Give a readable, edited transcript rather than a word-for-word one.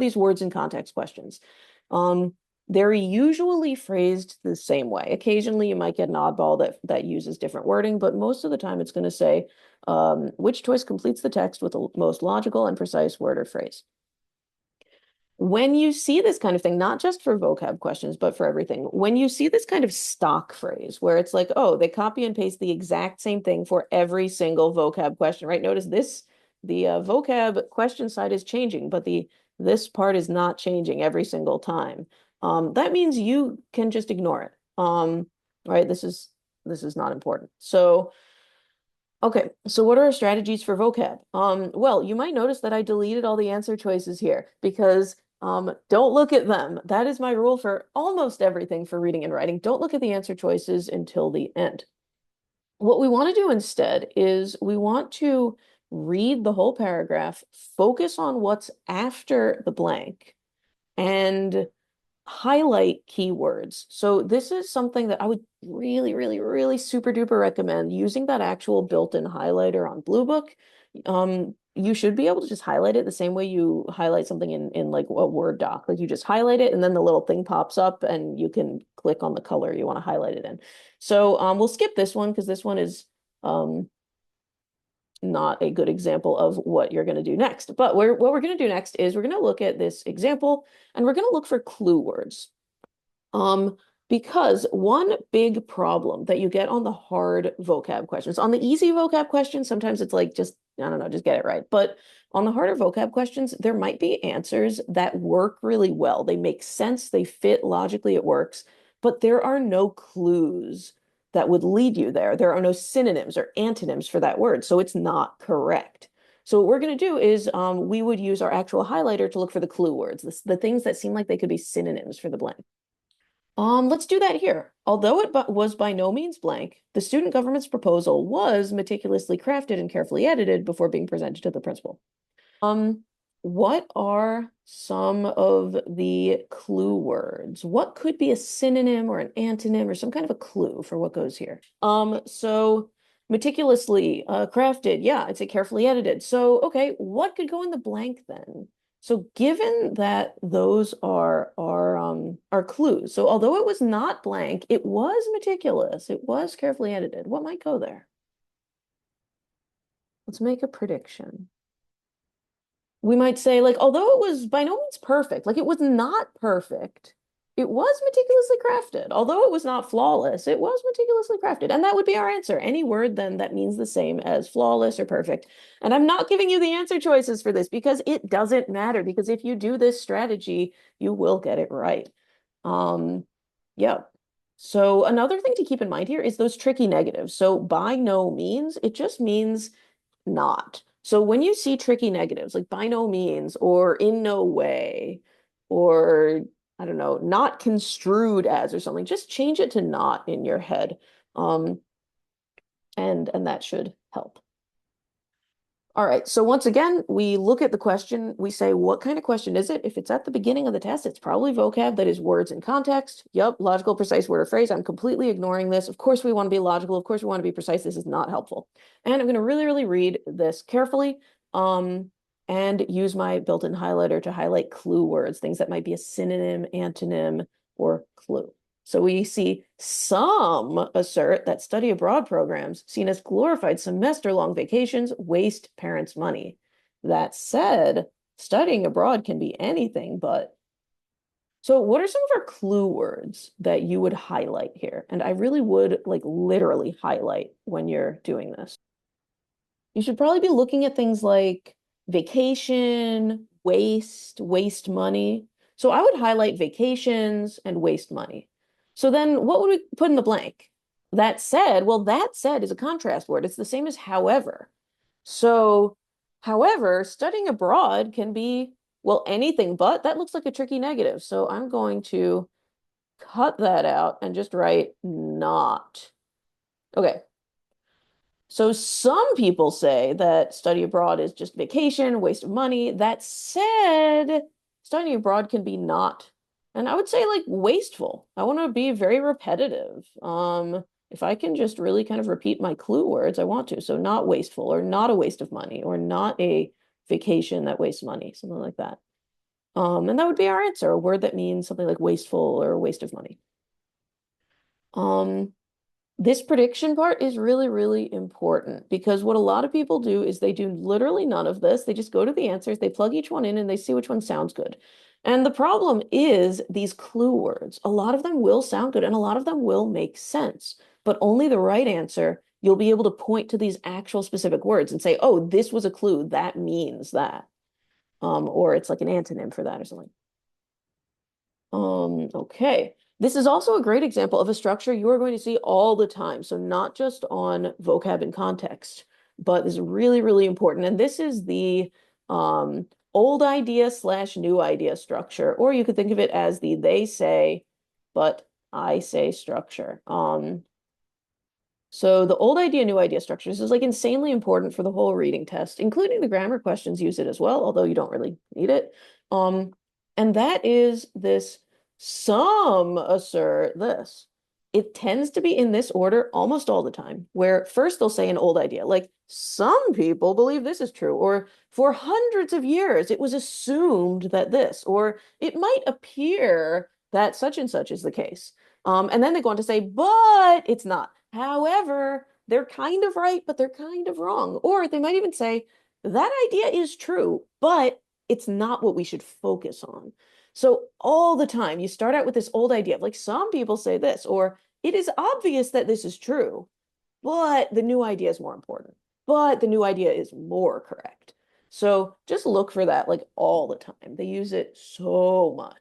these words in context questions. They're usually phrased the same way. Occasionally, you might get an oddball that uses different wording, but most of the time it's going to say, which choice completes the text with the most logical and precise word or phrase. When you see this kind of thing, not just for vocab questions, but for everything, when you see this kind of stock phrase where it's like, oh, they copy and paste the exact same thing for every single vocab question, right? Notice this, the vocab question side is changing, but this part is not changing every single time. That means you can just ignore it. Right? This is not important. So okay, so what are our strategies for vocab? Well, you might notice that I deleted all the answer choices here because don't look at them. That is my rule for almost everything for reading and writing. Don't look at the answer choices until the end. What we want to do instead is we want to read the whole paragraph, focus on what's after the blank, and highlight keywords. So this is something that I would really, really, really super duper recommend using that actual built-in highlighter on Blue Book. You should be able to just highlight it the same way you highlight something in like a Word doc. Like you just highlight it and then the little thing pops up and you can click on the color you want to highlight it in. So we'll skip this one because this one is not a good example of what you're going to do next. But what we're going to do next is we're going to look at this example and we're going to look for clue words. Because one big problem that you get on the hard vocab questions, on the easy vocab questions, sometimes it's like just, I don't know, just get it right. But on the harder vocab questions, there might be answers that work really well. They make sense, they fit logically, it works, but there are no clues that would lead you there. There are no synonyms or antonyms for that word, so it's not correct. So what we're going to do is we would use our actual highlighter to look for the clue words, the things that seem like they could be synonyms for the blank. Let's do that here. Although it was by no means blank, the student government's proposal was meticulously crafted and carefully edited before being presented to the principal. What are some of the clue words? What could be a synonym or an antonym or some kind of a clue for what goes here? So meticulously crafted, yeah, it's a carefully edited. So, okay, what could go in the blank then? So given that those are clues, so although it was not blank, it was meticulous, it was carefully edited. What might go there? Let's make a prediction. We might say, like, although it was by no means perfect, like it was not perfect, it was meticulously crafted. Although it was not flawless, it was meticulously crafted. And that would be our answer. Any word then that means the same as flawless or perfect. And I'm not giving you the answer choices for this because it doesn't matter. Because if you do this strategy, you will get it right. Yeah. So another thing to keep in mind here is those tricky negatives. So by no means, it just means not. So when you see tricky negatives like by no means or in no way or I don't know, not construed as or something, just change it to not in your head. And that should help. All right, so once again, we look at the question, we say, what kind of question is it? If it's at the beginning of the test, it's probably vocab, that is words in context. Yep, logical, precise word or phrase. I'm completely ignoring this. Of course, we want to be logical. Of course, we want to be precise. This is not helpful. And I'm going to really, really read this carefully and use my built-in highlighter to highlight clue words, things that might be a synonym, antonym, or clue. So we see some assert that study abroad programs, seen as glorified semester-long vacations, waste parents' money. That said, studying abroad can be anything but. So what are some of our clue words that you would highlight here? And I really would like literally highlight when you're doing this. You should probably be looking at things like vacation, waste money. So I would highlight vacations and waste money. So then what would we put in the blank? That said, well, that said is a contrast word. It's the same as however. So, however, studying abroad can be, well, anything but. That looks like a tricky negative. So I'm going to cut that out and just write not. Okay. So some people say that study abroad is just vacation, waste of money. That said, studying abroad can be not, and I would say like wasteful. I want to be very repetitive. If I can just really kind of repeat my clue words, I want to. So not wasteful or not a waste of money or not a vacation that wastes money, something like that. And that would be our answer, a word that means something like wasteful or a waste of money. Um, this prediction part is really, really important because what a lot of people do is they do literally none of this. They just go to the answers, they plug each one in, and they see which one sounds good. And the problem is these clue words. A lot of them will sound good and a lot of them will make sense, but only the right answer, you'll be able to point to these actual specific words and say, oh, this was a clue. That means that. Or it's like an antonym for that or something. Okay. This is also a great example of a structure you are going to see all the time. So not just on vocab and context, but this is really, really important. And this is the old idea slash new idea structure, or you could think of it as the they say, but I say structure. So the old idea, new idea structures is like insanely important for the whole reading test, including the grammar questions use it as well, although you don't really need it. Um, and that is this some assert this. It tends to be in this order almost all the time, where first they'll say an old idea, like some people believe this is true, or for hundreds of years it was assumed that this, or it might appear that such and such is the case. And then they go on to say, but it's not. However, they're kind of right, but they're kind of wrong. Or they might even say, that idea is true, but it's not what we should focus on. So all the time, you start out with this old idea of like, some people say this, or it is obvious that this is true, but the new idea is more important. But the new idea is more correct. So just look for that like all the time. They use it so much.